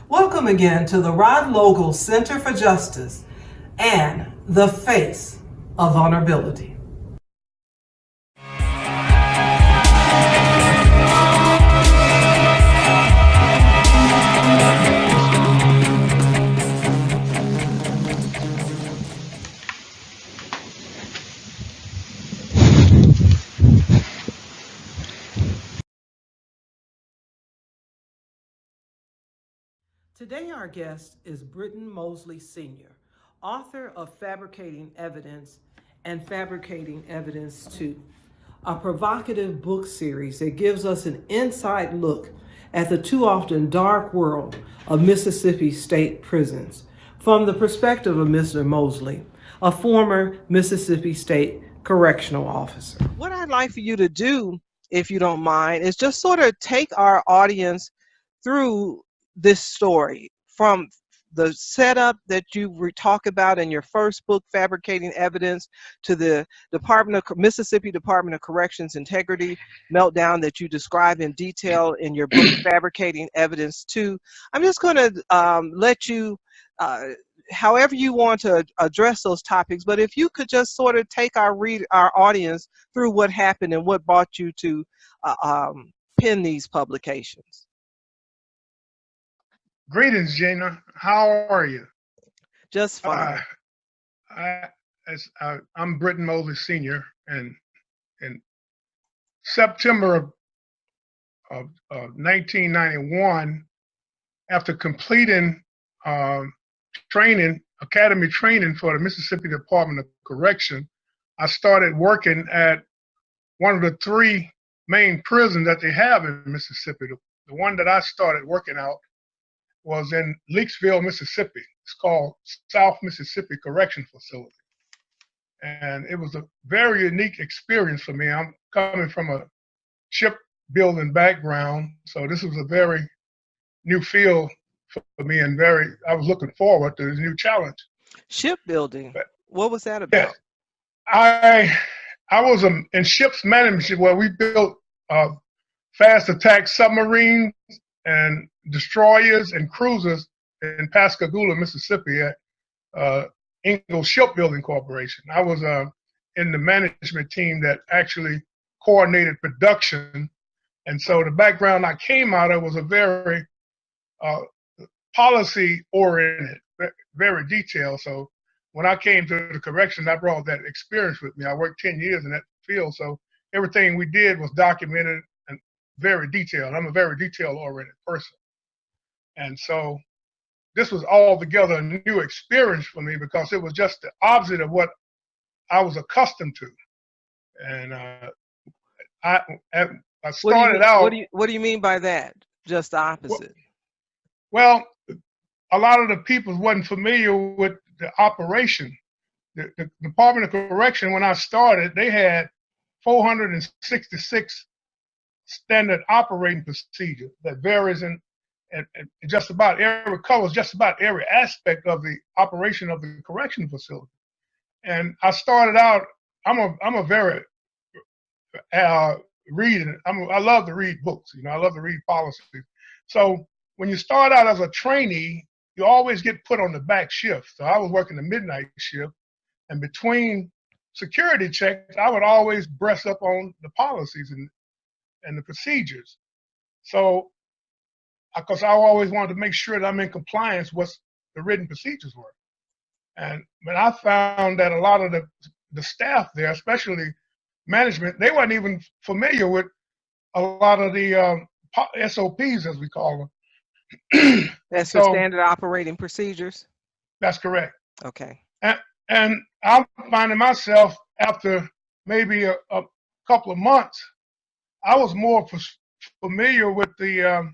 Welcome again to the Rod Logal Center for Justice and the Face of Vulnerability. Today, our guest is Britton Mosley Sr., author of Fabricating Evidence and Fabricating Evidence 2, a provocative book series that gives us an inside look at the too often dark world of Mississippi state prisons from the perspective of Mr. Mosley, a former Mississippi State correctional officer. What I'd like for you to do, if you don't mind, is just sort of take our audience through this story from the setup that you talk about in your first book, Fabricating Evidence, to the Mississippi Department of Corrections integrity meltdown that you describe in detail in your book, Fabricating Evidence 2. I'm just going to let you, however you want to address those topics, but if you could just sort of take our audience through what happened and what brought you to pen these publications. Greetings, Gina. How are you? Just fine. I'm Britton Mosley Sr., and in September of 1991, after completing academy training for the Mississippi Department of Correction, I started working at one of the three main prisons that they have in Mississippi. The one that I started working out was in Leakesville, Mississippi. It's called South Mississippi Correction Facility. And it was a very unique experience for me. I'm coming from a shipbuilding background, so this was a very new field for me, and I was looking forward to this new challenge. Shipbuilding, what was that about? Yes. I was in ships management, where we built fast attack submarines and destroyers and cruisers in Pascagoula, Mississippi at Ingalls Shipbuilding Corporation. I was in the management team that actually coordinated production. And so the background I came out of was a very policy-oriented, very detailed. So when I came to the correction, I brought that experience with me. I worked 10 years in that field, so everything we did was documented and very detailed. I'm a very detail-oriented person. And so this was altogether a new experience for me, because it was just the opposite of what I was accustomed to. And I started out. What do you mean by that? Just the opposite? Well, a lot of the people wasn't familiar with the operation. The Department of Correction, when I started, they had 466 standard operating procedures that varies in just about covers just about every aspect of the operation of the correction facility. And I started out. I'm a very reading. I love to read books. I love to read policies. So when you start out as a trainee, you always get put on the back shift. So I was working the midnight shift, and between security checks, I would always brush up on the policies and the procedures. So, because I always wanted to make sure that I'm in compliance with what the written procedures were. And when I found that a lot of the staff there, especially management, they weren't even familiar with a lot of the SOPs, as we call them. That's the standard operating procedures? That's correct. Okay. And I'm finding myself, after maybe a couple of months, I was more familiar with the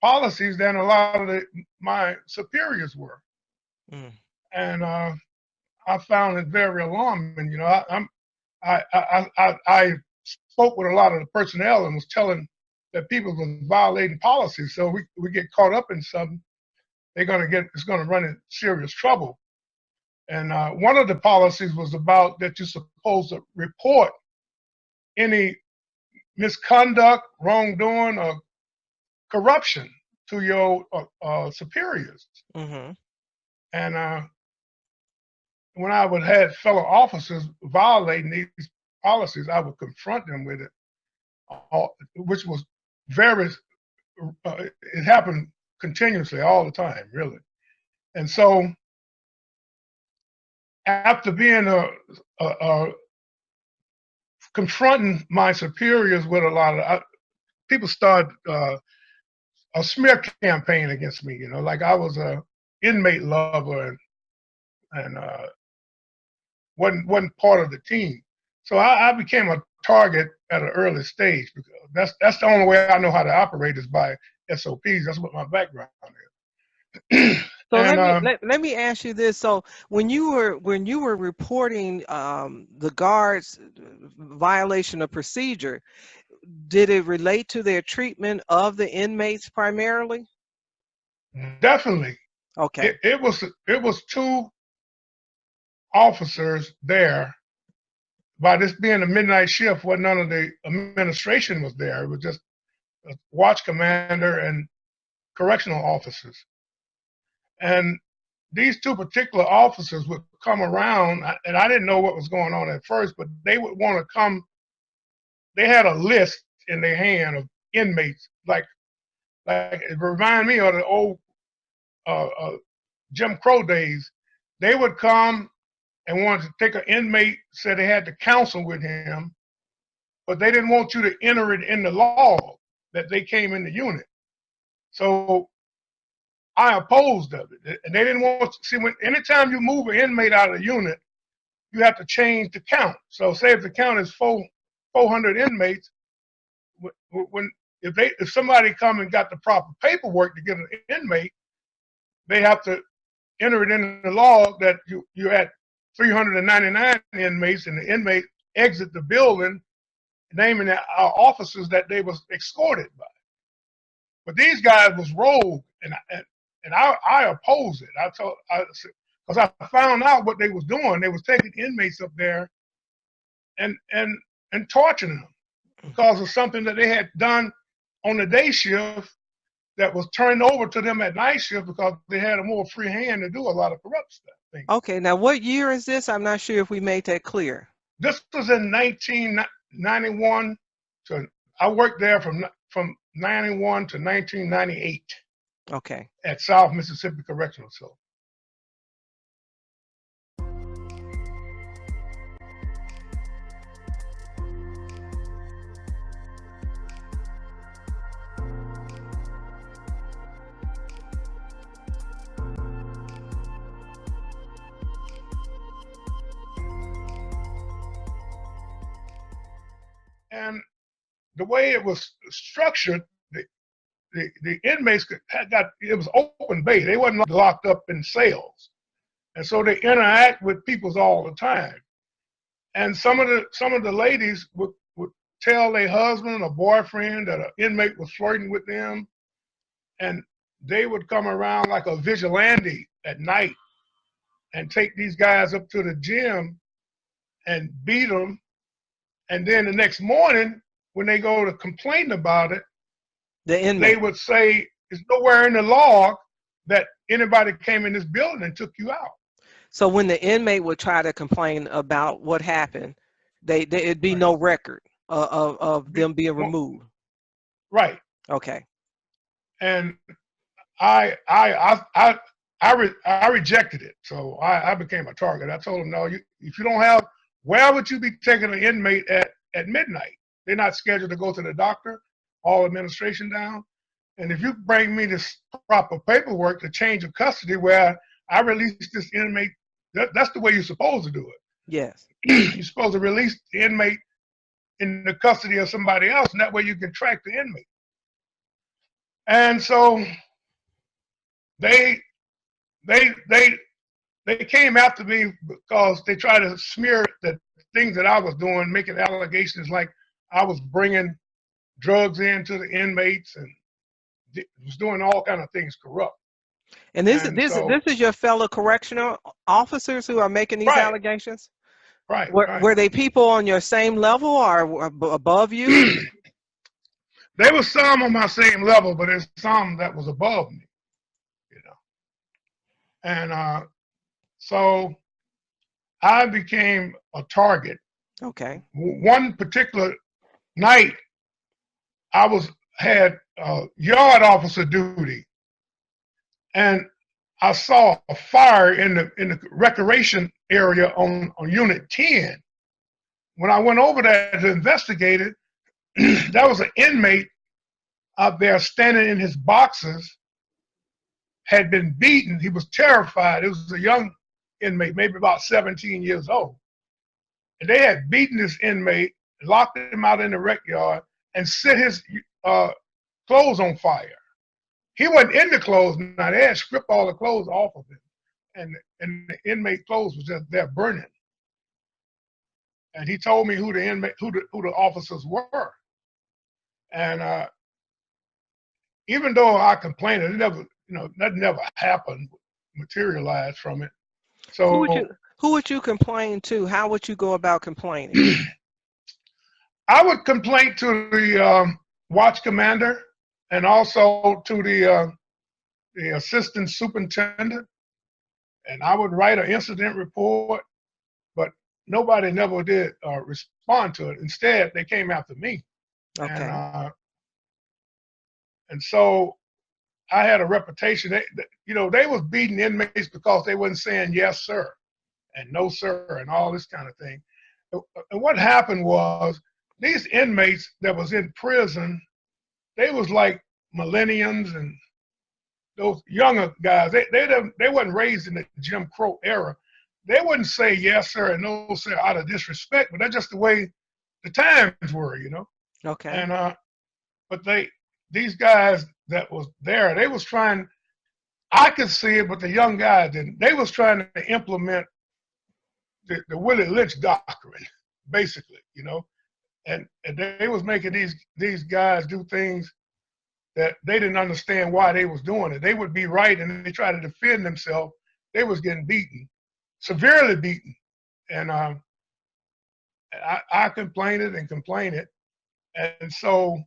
policies than a lot of my superiors were. And I found it very alarming. I spoke with a lot of the personnel and was telling that people were violating policies. So we get caught up in something, it's gonna run into serious trouble. And one of the policies was about that you're supposed to report any misconduct, wrongdoing, or corruption to your superiors. Mm-hmm. And when I would have fellow officers violating these policies, I would confront them with it, which was very, it happened continuously all the time, really. And so after being confronting my superiors with a lot of, people started a smear campaign against me, you know, like I was a inmate lover and wasn't part of the team. So I became a target at an early stage because that's the only way I know how to operate is by SOPs. That's what my background is. So And let me ask you this. So when you were reporting the guards' violation of procedure, did it relate to their treatment of the inmates primarily? definitely, Okay. it was two officers there. By this being a midnight shift, what none of the administration was there. It was just a watch commander and correctional officers. And these two particular officers would come around, and I didn't know what was going on at first, but they would want to come. They had a list in their hand of inmates, like it reminded me of the old Jim Crow days. They would come and wanted to take an inmate, said they had to counsel with him, but they didn't want you to enter it in the log that they came in the unit. So I opposed of it, and they didn't want to see. Anytime you move an inmate out of the unit, you have to change the count. So say if the count is 400 inmates, if somebody come and got the proper paperwork to get an inmate, they have to enter it in the log that you're at 399 inmates, and the inmate exit the building, naming our officers that they was escorted by. But these guys was rogue, and I opposed it. Because I found out what they was doing. They was taking inmates up there and torturing them because of something that they had done on the day shift that was turned over to them at night shift because they had a more free hand to do a lot of corrupt stuff. Okay, now what year is this? I'm not sure if we made that clear. This was in 1991. So I worked there from 91 to 1998. Okay. At South Mississippi Correctional Facility. And the way it was structured, the inmates it was open bay. They wasn't locked up in cells, and so they interact with people all the time. And some of the ladies would tell their husband or boyfriend that an inmate was flirting with them, and they would come around like a vigilante at night and take these guys up to the gym and beat them. And then the next morning, when they go to complain about it, they would say it's nowhere in the log that anybody came in this building and took you out. So when the inmate would try to complain about what happened, it'd be no record of them being removed. Right. Okay. And I rejected it, so I became a target. I told them, no, if you don't have, where would you be taking an inmate at midnight? They're not scheduled to go to the doctor, all administration down. And if you bring me this proper paperwork to change of custody where I release this inmate, that's the way you're supposed to do it. Yes. You're supposed to release the inmate in the custody of somebody else, and that way you can track the inmate. And so they came after me because they tried to smear the things that I was doing, making allegations like I was bringing drugs into the inmates and was doing all kind of things corrupt. And this is your fellow correctional officers who are making these allegations? Right. Were they people on your same level or above you? There was some on my same level, but there's some that was above me, you know. And so I became a target. Okay. One particular night, I had yard officer duty, and I saw a fire in the recreation area on Unit 10. When I went over there to investigate it, there was an inmate out there standing in his boxers, had been beaten. He was terrified. It was a young inmate, maybe about 17 years old. And they had beaten this inmate, locked him out in the rec yard, and set his clothes on fire. He wasn't in the clothes. Now, they had stripped all the clothes off of him. And the inmate clothes was just there burning. And he told me who the officers were. And even though I complained, it never, nothing never happened, materialized from it. So who would you complain to? How would you go about complaining? I would complain to the watch commander and also to the assistant superintendent, and I would write an incident report, but nobody never did respond to it. Instead, they came after me. Okay. And so I had a reputation. They was beating inmates because they wasn't saying yes, sir, and no, sir, and all this kind of thing. And what happened was these inmates that was in prison, they was like millenniums and those younger guys. They wasn't raised in the Jim Crow era. They wouldn't say yes, sir, and no, sir out of disrespect, but that's just the way the times were, Okay. And but these guys that was there, they was trying, I could see it, but the young guys didn't. They was trying to implement the Willie Lynch doctrine, basically, and they was making these guys do things that they didn't understand why they was doing it. They would be right, and they try to defend themselves. They was getting beaten, severely beaten, and I complained it, and so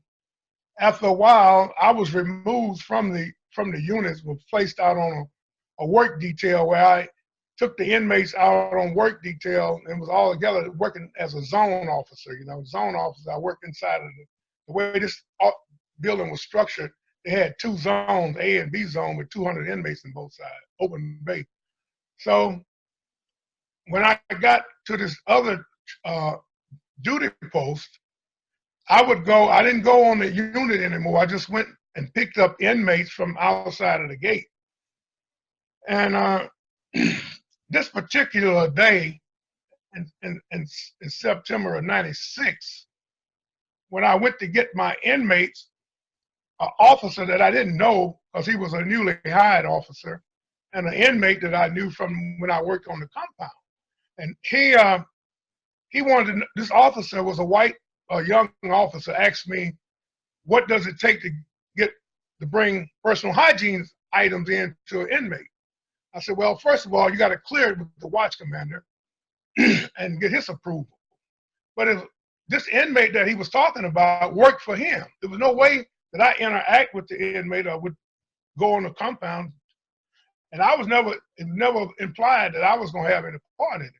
after a while, I was removed from the units, was placed out on a work detail where I took the inmates out on work detail and was all together working as a zone officer. Zone officer, I worked inside of the way this building was structured. They had two zones, A and B zone, with 200 inmates on both sides, open bay. So when I got to this other duty post, I didn't go on the unit anymore. I just went and picked up inmates from outside of the gate. And this particular day in September of '96, when I went to get my inmates, an officer that I didn't know, because he was a newly hired officer, and an inmate that I knew from when I worked on the compound. And he wanted to, this officer was a young officer, asked me, what does it take to bring personal hygiene items in to an inmate? I said, well, first of all, you got to clear it with the watch commander and get his approval. But if this inmate that he was talking about worked for him, there was no way that I interact with the inmate or would go on the compound. And I was never implied that I was going to have any part in it.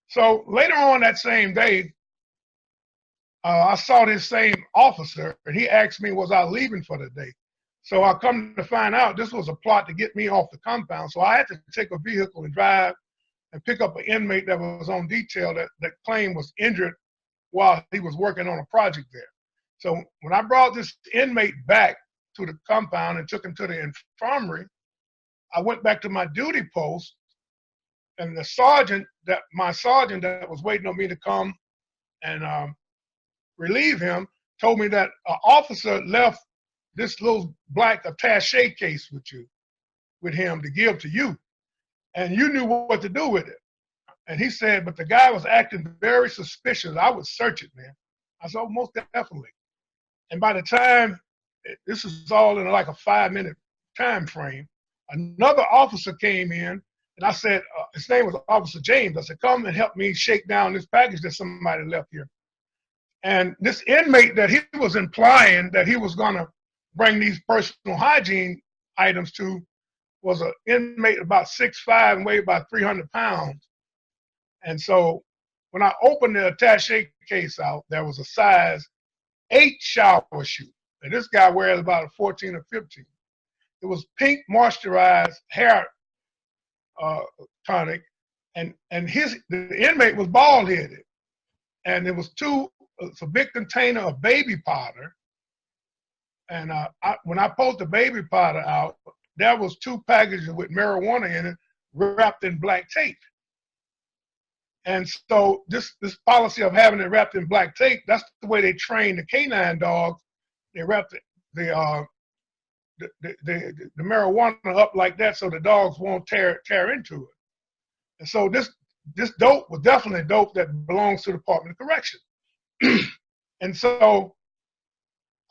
So later on that same day, I saw this same officer, and he asked me, was I leaving for the day? So I come to find out this was a plot to get me off the compound. So I had to take a vehicle and drive and pick up an inmate that was on detail that claimed was injured while he was working on a project there. So when I brought this inmate back to the compound and took him to the infirmary, I went back to my duty post, and my sergeant that was waiting on me to come and relieve him told me that an officer left this little black attaché case with him to give to you, and you knew what to do with it. And he said, but the guy was acting very suspicious. I would search it, man. I said, oh, most definitely. And by the time, this is all in like a 5-minute time frame, another officer came in, and I said, his name was Officer James. I said, come and help me shake down this package that somebody left here. And this inmate that he was implying that he was going to bring these personal hygiene items to was an inmate about 6'5" and weighed about 300 pounds. And so when I opened the attaché case out, there was a size 8 shower shoe. And this guy wears about a 14 or 15. It was pink moisturized hair tonic, and the inmate was bald headed, and it was it's a big container of baby powder. And when I pulled the baby powder out, there was 2 packages with marijuana in it, wrapped in black tape. And so this policy of having it wrapped in black tape, that's the way they train the canine dogs. They wrap the marijuana up like that so the dogs won't tear into it. And so this dope was definitely dope that belongs to the Department of Correction. And so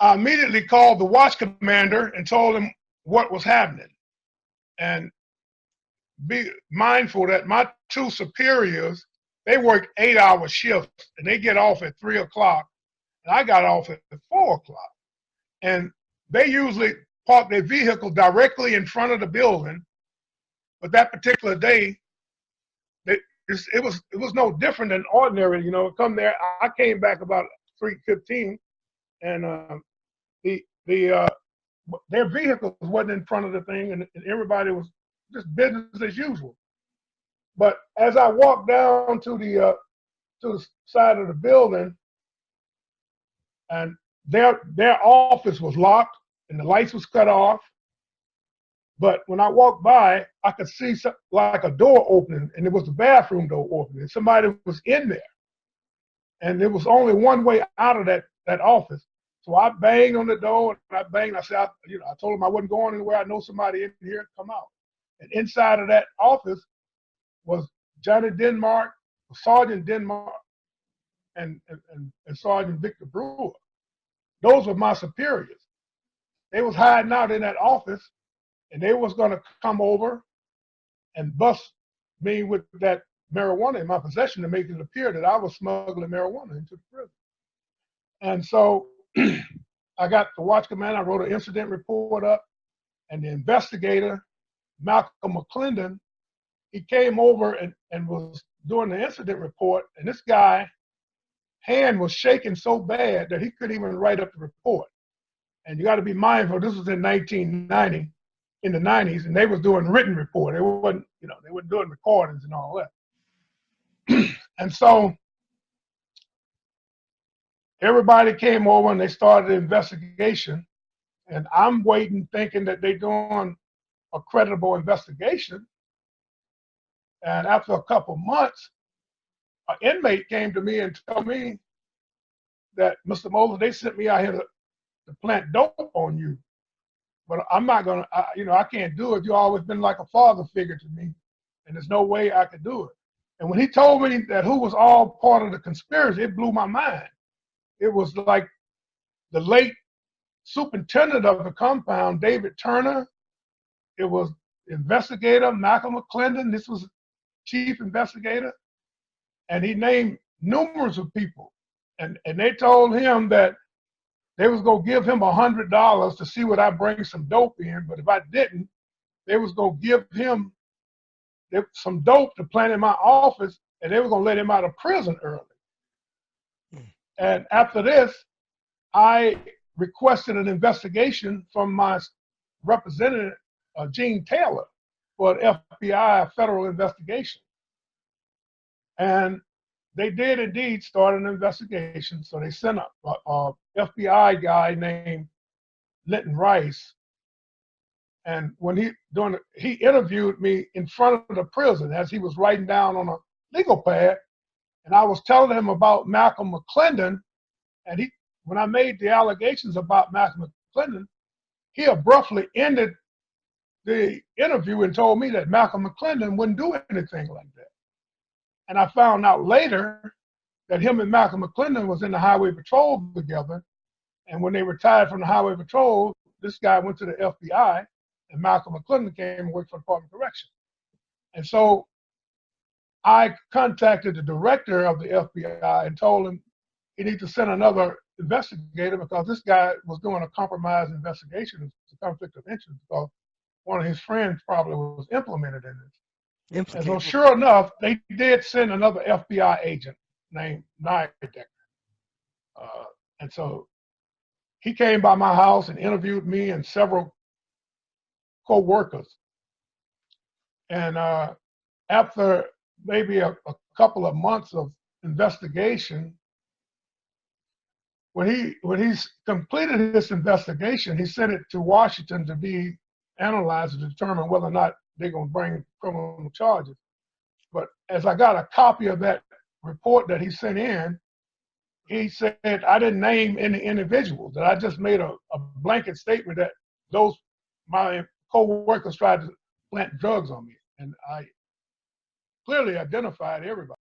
I immediately called the watch commander and told him what was happening. And be mindful that my 2 superiors, they work 8-hour shifts, and they get off at 3 o'clock, and I got off at 4 o'clock. And they usually park their vehicle directly in front of the building, but that particular day, it was no different than ordinary. You know, come there. I came back about 3:15, and their vehicles wasn't in front of the thing, and everybody was just business as usual. But as I walked down to the side of the building, and their office was locked and the lights was cut off. But when I walked by, I could see like a door opening, and it was the bathroom door opening. Somebody was in there, and there was only one way out of that office. So I banged on the door, and I banged. I said, I told them I wasn't going anywhere. I know somebody in here. Come out. And inside of that office was Johnny Denmark, Sergeant Denmark, and Sergeant Victor Brewer. Those were my superiors. They was hiding out in that office, and they was going to come over and bust me with that marijuana in my possession to make it appear that I was smuggling marijuana into the prison. And so I got the watch commander. I wrote an incident report up, and the investigator, Malcolm McClendon, he came over and was doing the incident report, and this guy hand was shaking so bad that he couldn't even write up the report. And you got to be mindful, this was in 1990, in the 90s, and they was doing written report. They wasn't doing recordings and all that. And so everybody came over and they started the investigation, and I'm waiting thinking that they're doing a credible investigation. And after a couple months, an inmate came to me and told me that, Mr. Mosley, they sent me out here to plant dope on you. But I'm not gonna, I can't do it. You've always been like a father figure to me, and there's no way I could do it. And when he told me that who was all part of the conspiracy, it blew my mind. It was like the late superintendent of the compound, David Turner. It was investigator Malcolm McClendon. This was chief investigator. And he named numerous of people. And they told him that they was going to give him $100 to see what I bring some dope in. But if I didn't, they was going to give him some dope to plant in my office, and they were going to let him out of prison early. And after this, I requested an investigation from my representative, Gene Taylor, for an FBI federal investigation. And they did indeed start an investigation. So they sent a FBI guy named Linton Rice. And when he interviewed me in front of the prison as he was writing down on a legal pad, and I was telling him about Malcolm McClendon, and when I made the allegations about Malcolm McClendon, he abruptly ended the interview and told me that Malcolm McClendon wouldn't do anything like that. And I found out later that him and Malcolm McClendon was in the highway patrol together. And when they retired from the highway patrol, this guy went to the FBI, and Malcolm McClendon came and worked for the Department of Correction. And so I contacted the director of the FBI and told him he needs to send another investigator because this guy was doing a compromised investigation. It's a conflict of interest because one of his friends probably was implemented in this. And so sure enough, they did send another FBI agent named Nydecker. And so he came by my house and interviewed me and several co-workers. And after maybe a couple of months of investigation, when he completed his investigation, he sent it to Washington to be analyzed to determine whether or not they're going to bring criminal charges. But as I got a copy of that report that he sent in, he said I didn't name any individuals, that I just made a blanket statement that my co-workers tried to plant drugs on me. And I clearly identified everybody.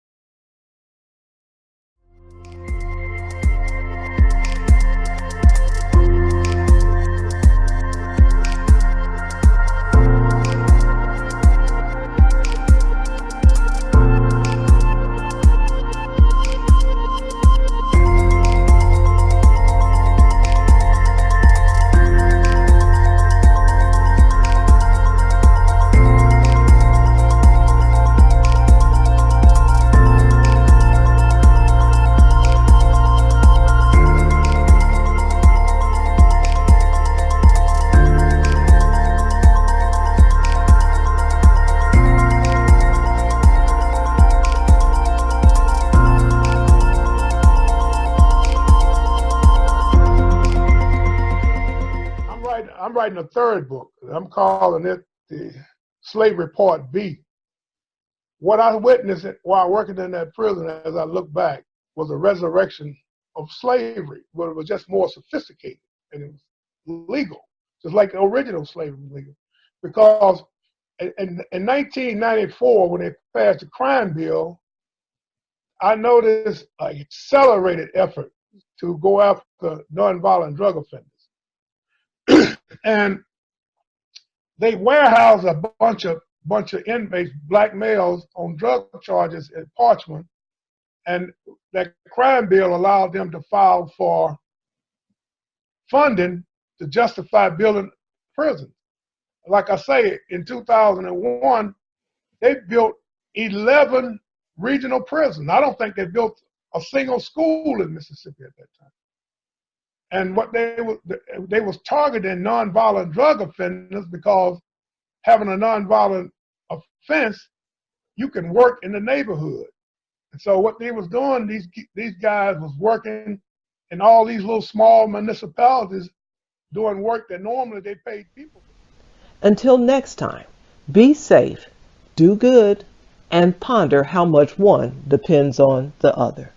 I'm writing a third book. I'm calling it the Slavery Part B. What I witnessed while working in that prison, as I look back, was a resurrection of slavery, but it was just more sophisticated and it was legal, just like the original slavery was legal. Because in 1994, when they passed the crime bill, I noticed an accelerated effort to go after nonviolent drug offenders. And they warehoused a bunch of inmates, black males, on drug charges at Parchman, and that crime bill allowed them to file for funding to justify building prisons. Like I say, in 2001, they built 11 regional prisons. I don't think they built a single school in Mississippi at that time. And what they was targeting nonviolent drug offenders, because having a nonviolent offense, you can work in the neighborhood. And so what they was doing, these guys was working in all these little small municipalities doing work that normally they paid people. Until next time, be safe, do good, and ponder how much one depends on the other.